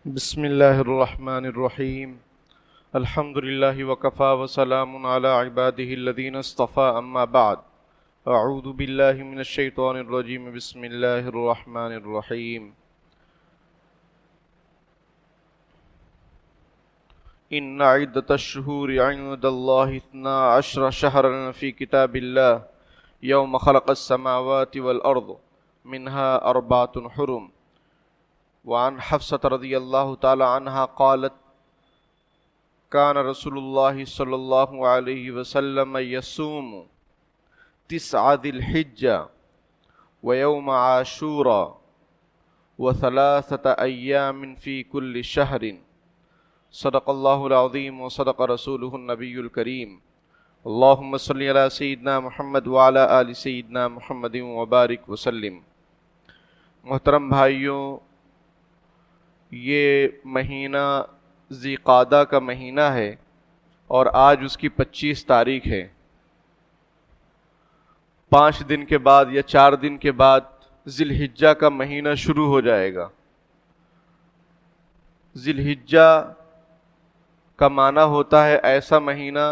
بسم اللہ الرحمن الرحیم الحمد للہ وکفا وسلام علی عبادہ الذین اصطفى اما بعد اعوذ باللہ من الشیطان الرجیم بسم اللہ الرحمن الرحیم ان عدۃ الشہور عند اللہ 12 شہرا فی کتاب اللہ یوم خلق السماوات والارض منها 4 حرم وعن حفصة رضی اللہ تعالی عنہا قالت كان رسول اللہ صلی اللہ علیہ وسلم يصوم 9 ذی الحجہ ويوم عاشوراء و3 ایام فی کل شہر صدق اللہ العظیم وصدق رسولہ النبی الکریم اللہم صلی علی سیدنا محمد وعلی آل سیدنا محمد وبارک وسلم۔ محترم بھائیوں، یہ مہینہ ذی قعدہ کا مہینہ ہے اور آج اس کی 25 تاریخ ہے۔ 5 دن کے بعد یا 4 دن کے بعد ذی الحجہ کا مہینہ شروع ہو جائے گا۔ ذی الحجہ کا معنی ہوتا ہے ایسا مہینہ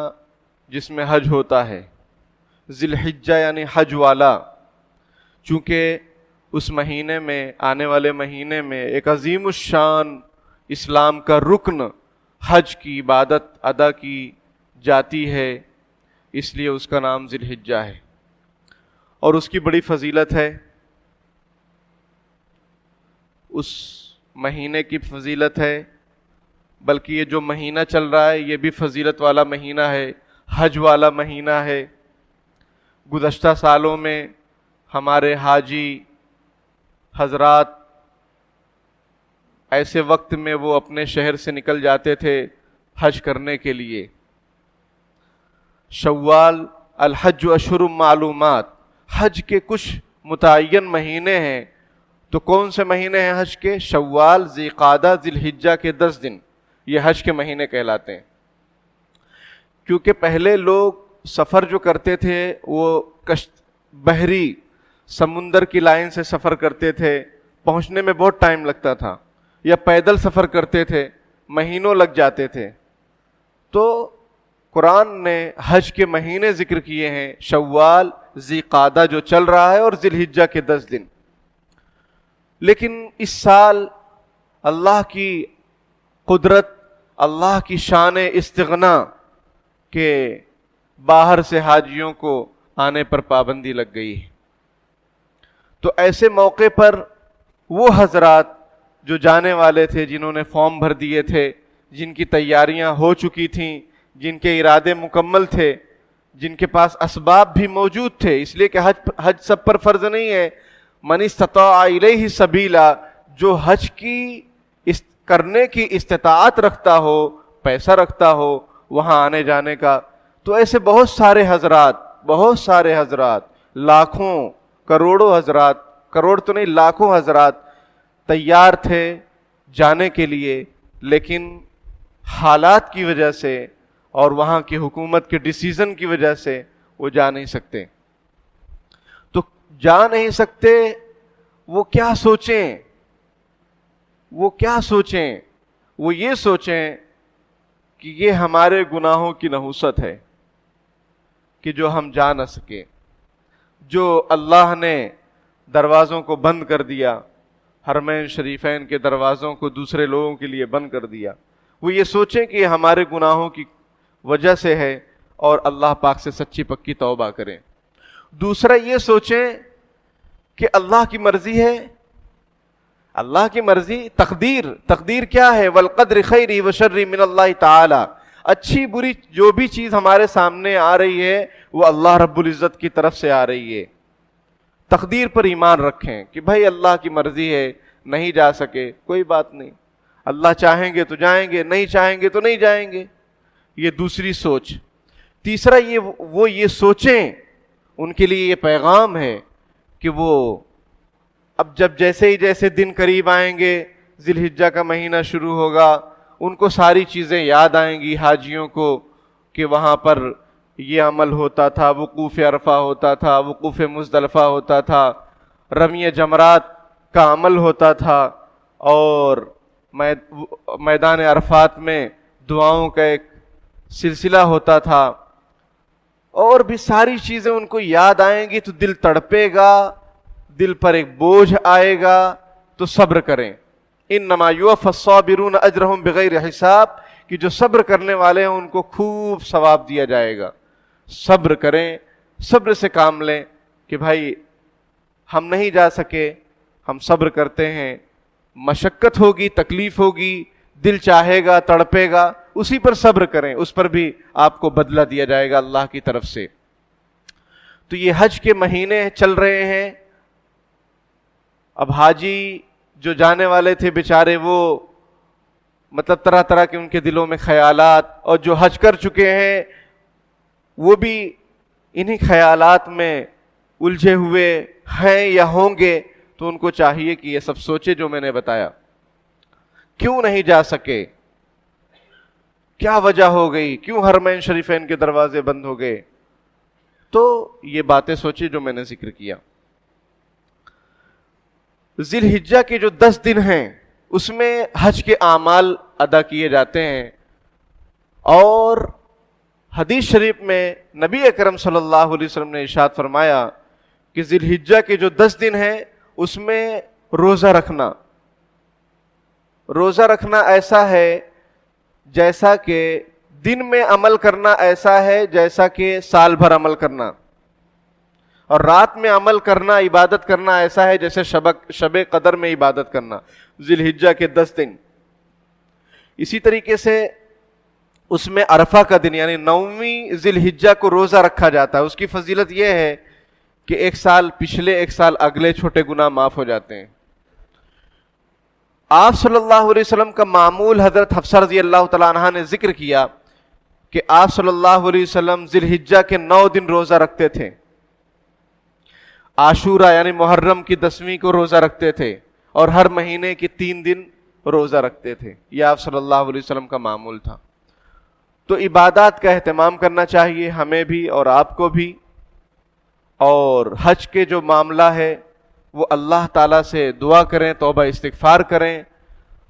جس میں حج ہوتا ہے۔ ذی الحجہ یعنی حج والا، چونکہ اس مہینے میں، آنے والے مہینے میں ایک عظیم الشان اسلام کا رکن حج کی عبادت ادا کی جاتی ہے، اس لیے اس کا نام ذی الحجہ ہے اور اس کی بڑی فضیلت ہے۔ اس مہینے کی فضیلت ہے، بلکہ یہ جو مہینہ چل رہا ہے یہ بھی فضیلت والا مہینہ ہے، حج والا مہینہ ہے۔ گزشتہ سالوں میں ہمارے حاجی حضرات ایسے وقت میں وہ اپنے شہر سے نکل جاتے تھے حج کرنے کے لیے۔ شوال، الحج اشہر معلومات، حج کے کچھ متعین مہینے ہیں۔ تو کون سے مہینے ہیں حج کے؟ شوال، ذی قعدہ، ذی الحجہ کے 10 دن یہ حج کے مہینے کہلاتے ہیں۔ کیونکہ پہلے لوگ سفر جو کرتے تھے وہ بحری سمندر کی لائن سے سفر کرتے تھے، پہنچنے میں بہت ٹائم لگتا تھا، یا پیدل سفر کرتے تھے، مہینوں لگ جاتے تھے۔ تو قرآن نے حج کے مہینے ذکر کیے ہیں، شوال، ذی قعدہ جو چل رہا ہے اور ذی الحجہ کے 10 دن۔ لیکن اس سال اللہ کی قدرت، اللہ کی شان استغنا کہ باہر سے حاجیوں کو آنے پر پابندی لگ گئی ہے۔ تو ایسے موقع پر وہ حضرات جو جانے والے تھے، جنہوں نے فارم بھر دیے تھے، جن کی تیاریاں ہو چکی تھیں، جن کے ارادے مکمل تھے، جن کے پاس اسباب بھی موجود تھے، اس لیے کہ حج سب پر فرض نہیں ہے۔ من استطاع الیہ سبیلا، جو حج کی کرنے کی استطاعت رکھتا ہو، پیسہ رکھتا ہو وہاں آنے جانے کا، تو ایسے بہت سارے حضرات، لاکھوں کروڑوں حضرات، کروڑ تو نہیں لاکھوں حضرات تیار تھے جانے کے لیے، لیکن حالات کی وجہ سے اور وہاں کی حکومت کے ڈیسیزن کی وجہ سے وہ جا نہیں سکتے۔ تو جا نہیں سکتے، وہ کیا سوچیں؟ وہ یہ سوچیں کہ یہ ہمارے گناہوں کی نحوست ہے کہ جو ہم جا نہ سکے، جو اللہ نے دروازوں کو بند کر دیا، حرمین شریفین کے دروازوں کو دوسرے لوگوں کے لیے بند کر دیا۔ وہ یہ سوچیں کہ یہ ہمارے گناہوں کی وجہ سے ہے اور اللہ پاک سے سچی پکی توبہ کریں۔ دوسرا یہ سوچیں کہ اللہ کی مرضی ہے، اللہ کی مرضی، تقدیر کیا ہے؟ والقدر خیری وشر من اللہ تعالی، اچھی بری جو بھی چیز ہمارے سامنے آ رہی ہے وہ اللہ رب العزت کی طرف سے آ رہی ہے۔ تقدیر پر ایمان رکھیں کہ بھائی اللہ کی مرضی ہے، نہیں جا سکے کوئی بات نہیں، اللہ چاہیں گے تو جائیں گے، نہیں چاہیں گے تو نہیں جائیں گے۔ یہ دوسری سوچ۔ تیسرا وہ یہ سوچیں، ان کے لیے یہ پیغام ہے کہ وہ اب جیسے دن قریب آئیں گے، ذی الحجہ کا مہینہ شروع ہوگا، ان کو ساری چیزیں یاد آئیں گی حاجیوں کو کہ وہاں پر یہ عمل ہوتا تھا، وقوف عرفہ ہوتا تھا، وقوف مزدلفہ ہوتا تھا، رمی جمرات کا عمل ہوتا تھا، اور میدان عرفات میں دعاؤں کا ایک سلسلہ ہوتا تھا، اور بھی ساری چیزیں ان کو یاد آئیں گی تو دل تڑپے گا، دل پر ایک بوجھ آئے گا، تو صبر کریں۔ انما یوفی الصابرون اجرہم بغیر حساب، کہ جو صبر کرنے والے ہیں ان کو خوب ثواب دیا جائے گا۔ صبر کریں، صبر سے کام لیں کہ بھائی ہم نہیں جا سکے، ہم صبر کرتے ہیں، مشقت ہوگی، تکلیف ہوگی، دل چاہے گا، تڑپے گا، اسی پر صبر کریں، اس پر بھی آپ کو بدلہ دیا جائے گا اللہ کی طرف سے۔ تو یہ حج کے مہینے چل رہے ہیں، اب حاجی جو جانے والے تھے بیچارے وہ مطلب طرح طرح کے ان کے دلوں میں خیالات، اور جو حج کر چکے ہیں وہ بھی انہی خیالات میں الجھے ہوئے ہیں یا ہوں گے، تو ان کو چاہیے کہ یہ سب سوچے جو میں نے بتایا، کیوں نہیں جا سکے، کیا وجہ ہو گئی، کیوں حرمین شریفین کے دروازے بند ہو گئے، تو یہ باتیں سوچے جو میں نے ذکر کیا۔ ذی الحجہ کے جو 10 دن ہیں اس میں حج کے اعمال ادا کیے جاتے ہیں، اور حدیث شریف میں نبی اکرم صلی اللہ علیہ وسلم نے ارشاد فرمایا کہ ذی الحجہ کے جو 10 دن ہیں اس میں روزہ رکھنا ایسا ہے جیسا کہ دن میں عمل کرنا ایسا ہے جیسا کہ سال بھر عمل کرنا، اور رات میں عمل کرنا، عبادت کرنا ایسا ہے جیسے شب قدر میں عبادت کرنا، ذی الحجہ کے 10 دن۔ اسی طریقے سے اس میں عرفہ کا دن یعنی 9ویں ذی الحجہ کو روزہ رکھا جاتا ہے۔ اس کی فضیلت یہ ہے کہ ایک سال پچھلے، ایک سال اگلے چھوٹے گناہ معاف ہو جاتے ہیں۔ آپ صلی اللہ علیہ وسلم کا معمول حضرت حفصہ رضی اللہ تعالیٰ عنہ نے ذکر کیا کہ آپ صلی اللہ علیہ وسلم ذی الحجہ کے 9 دن روزہ رکھتے تھے، عاشورہ یعنی محرم کی 10ویں کو روزہ رکھتے تھے، اور ہر مہینے کے 3 دن روزہ رکھتے تھے۔ یہ آپ صلی اللہ علیہ وسلم کا معمول تھا۔ تو عبادات کا اہتمام کرنا چاہیے ہمیں بھی اور آپ کو بھی، اور حج کے جو معاملہ ہے وہ اللہ تعالیٰ سے دعا کریں، توبہ استغفار کریں۔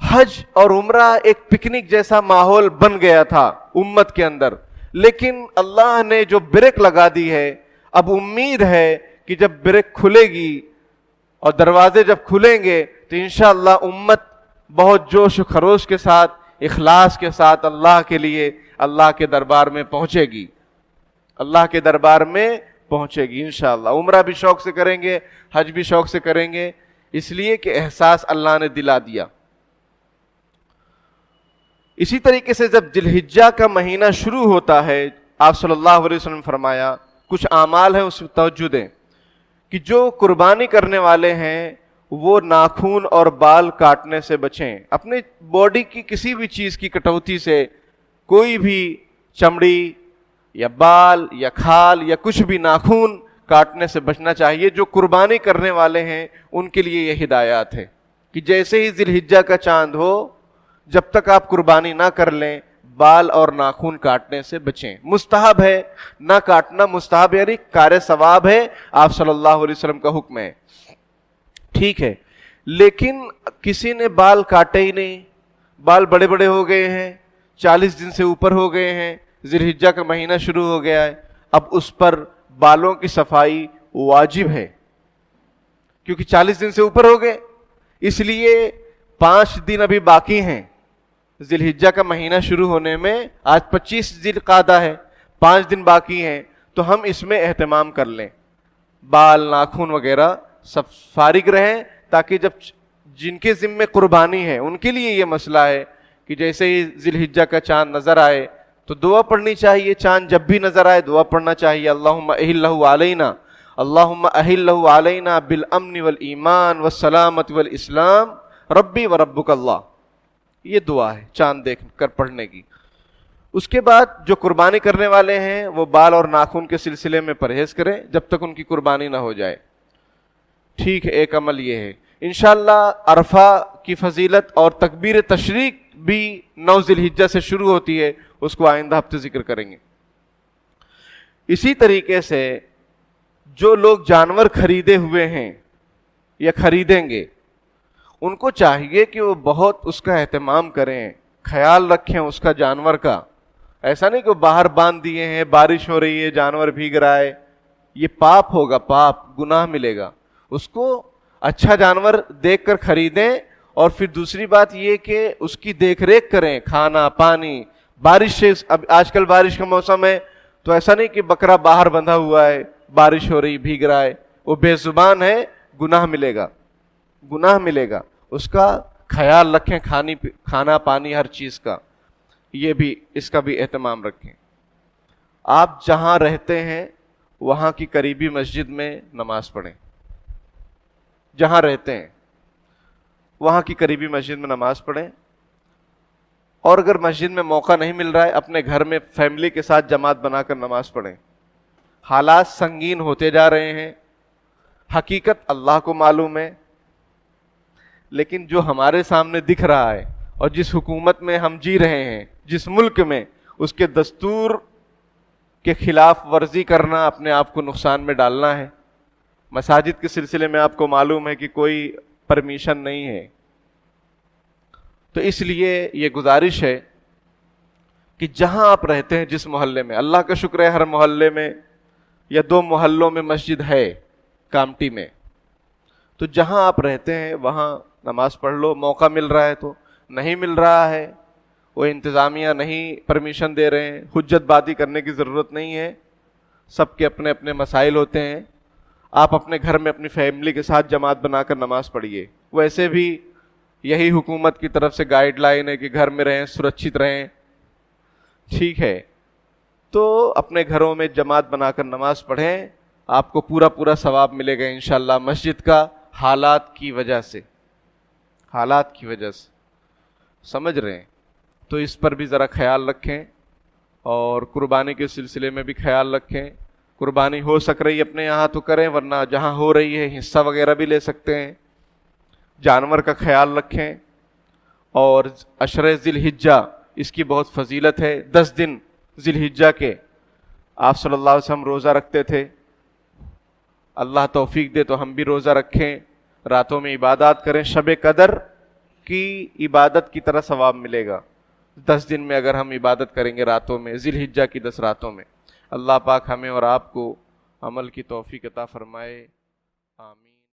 حج اور عمرہ ایک پکنک جیسا ماحول بن گیا تھا امت کے اندر، لیکن اللہ نے جو بریک لگا دی ہے، اب امید ہے کہ جب بریک کھلے گی اور دروازے جب کھلیں گے تو انشاءاللہ امت بہت جوش و خروش کے ساتھ، اخلاص کے ساتھ اللہ کے لیے اللہ کے دربار میں پہنچے گی، اللہ کے دربار میں پہنچے گی انشاءاللہ۔ عمرہ بھی شوق سے کریں گے، حج بھی شوق سے کریں گے، اس لیے کہ احساس اللہ نے دلا دیا۔ اسی طریقے سے جب ذی الحجہ کا مہینہ شروع ہوتا ہے، آپ صلی اللہ علیہ وسلم فرمایا کچھ اعمال ہیں اس میں توجہ دیں کہ جو قربانی کرنے والے ہیں وہ ناخن اور بال کاٹنے سے بچیں۔ اپنے باڈی کی کسی بھی چیز کی کٹوتی سے، کوئی بھی چمڑی یا بال یا کھال یا کچھ بھی ناخن کاٹنے سے بچنا چاہیے۔ جو قربانی کرنے والے ہیں ان کے لیے یہ ہدایات ہے کہ جیسے ہی ذی الحجہ کا چاند ہو، جب تک آپ قربانی نہ کر لیں بال اور ناخن کاٹنے سے بچیں۔ مستحب ہے، نہ کاٹنا مستحب یعنی کار ثواب ہے، آپ صلی اللہ علیہ وسلم کا حکم ہے، ٹھیک ہے۔ لیکن کسی نے بال کاٹے ہی نہیں، بال بڑے بڑے ہو گئے ہیں، 40 دن سے اوپر ہو گئے ہیں، ذی الحجہ کا مہینہ شروع ہو گیا ہے، اب اس پر بالوں کی صفائی واجب ہے کیونکہ 40 دن سے اوپر ہو گئے، اس لیے 5 دن ابھی باقی ہیں ذی الحجہ کا مہینہ شروع ہونے میں۔ آج 25 ذی القعدہ ہے، 5 دن باقی ہیں، تو ہم اس میں اہتمام کر لیں، بال ناخن وغیرہ سب فارغ رہیں، تاکہ جب جن کے ذمے قربانی ہے ان کے لیے یہ مسئلہ ہے کہ جیسے ہی ذی الحجہ کا چاند نظر آئے تو دعا پڑھنی چاہیے، چاند جب بھی نظر آئے دعا پڑھنا چاہیے، اللہم اہلہ علینا، اللہم اہلہ علینا بالامن والایمان والسلامت والاسلام ربی وربک اللہ، یہ دعا ہے چاند دیکھ کر پڑھنے کی۔ اس کے بعد جو قربانی کرنے والے ہیں وہ بال اور ناخن کے سلسلے میں پرہیز کریں جب تک ان کی قربانی نہ ہو جائے، ٹھیک ہے۔ ایک عمل یہ ہے۔ انشاءاللہ عرفہ کی فضیلت اور تکبیر تشریق بھی 9 ذی الحجہ سے شروع ہوتی ہے، اس کو آئندہ ہفتے ذکر کریں گے۔ اسی طریقے سے جو لوگ جانور خریدے ہوئے ہیں یا خریدیں گے ان کو چاہیے کہ وہ بہت اس کا اہتمام کریں، خیال رکھیں اس کا، جانور کا. ایسا نہیں کہ وہ باہر باندھ دیے ہیں، بارش ہو رہی ہے جانور بھیگ رہا ہے، یہ پاپ ہوگا، پاپ، گناہ ملے گا. اس کو اچھا جانور دیکھ کر خریدیں، اور پھر دوسری بات یہ کہ اس کی دیکھ ریکھ کریں، کھانا پانی. بارش سے، اب آج کل بارش کا موسم ہے تو ایسا نہیں کہ بکرا باہر بندھا ہوا ہے، بارش ہو رہی بھیگ رہا ہے، وہ بے زبان ہے، گناہ ملے گا، گناہ ملے گا. اس کا خیال رکھیں، کھانا پانی ہر چیز کا، یہ بھی، اس کا بھی اہتمام رکھیں. آپ جہاں رہتے ہیں وہاں کی قریبی مسجد میں نماز پڑھیں. جہاں رہتے ہیں وہاں کی قریبی مسجد میں نماز پڑھیں. اور اگر مسجد میں موقع نہیں مل رہا ہے، اپنے گھر میں فیملی کے ساتھ جماعت بنا کر نماز پڑھیں. حالات سنگین ہوتے جا رہے ہیں، حقیقت اللہ کو معلوم ہے، لیکن جو ہمارے سامنے دکھ رہا ہے اور جس حکومت میں ہم جی رہے ہیں، جس ملک میں، اس کے دستور کے خلاف ورزی کرنا اپنے آپ کو نقصان میں ڈالنا ہے. مساجد کے سلسلے میں آپ کو معلوم ہے کہ کوئی پرمیشن نہیں ہے. تو اس لیے یہ گزارش ہے کہ جہاں آپ رہتے ہیں، جس محلے میں، اللہ کا شکر ہے ہر محلے میں یا 2 محلوں میں مسجد ہے کامٹی میں، تو جہاں آپ رہتے ہیں وہاں نماز پڑھ لو. موقع مل رہا ہے تو، نہیں مل رہا ہے، وہ انتظامیہ نہیں پرمیشن دے رہے ہیں، حجت بازی کرنے کی ضرورت نہیں ہے. سب کے اپنے اپنے مسائل ہوتے ہیں. آپ اپنے گھر میں اپنی فیملی کے ساتھ جماعت بنا کر نماز پڑھیے. ویسے بھی یہی حکومت کی طرف سے گائیڈ لائن ہے کہ گھر میں رہیں، سرکشت رہیں، ٹھیک ہے. تو اپنے گھروں میں جماعت بنا کر نماز پڑھیں، آپ کو پورا پورا ثواب ملے گا انشاءاللہ مسجد کا. حالات کی وجہ سے، حالات کی وجہ سے، سمجھ رہے ہیں؟ تو اس پر بھی ذرا خیال رکھیں، اور قربانی کے سلسلے میں بھی خیال رکھیں. قربانی ہو سک رہی ہے اپنے یہاں تو کریں، ورنہ جہاں ہو رہی ہے حصہ وغیرہ بھی لے سکتے ہیں. جانور کا خیال رکھیں. اور عشرہ ذی الحجہ، اس کی بہت فضیلت ہے. 10 دن ذی الحجہ کے آپ صلی اللہ علیہ وسلم روزہ رکھتے تھے. اللہ توفیق دے تو ہم بھی روزہ رکھیں، راتوں میں عبادات کریں. شب قدر کی عبادت کی طرح ثواب ملے گا 10 دن میں اگر ہم عبادت کریں گے راتوں میں، ذی الحجہ کی 10 راتوں میں. اللہ پاک ہمیں اور آپ کو عمل کی توفیق عطا فرمائے. آمین.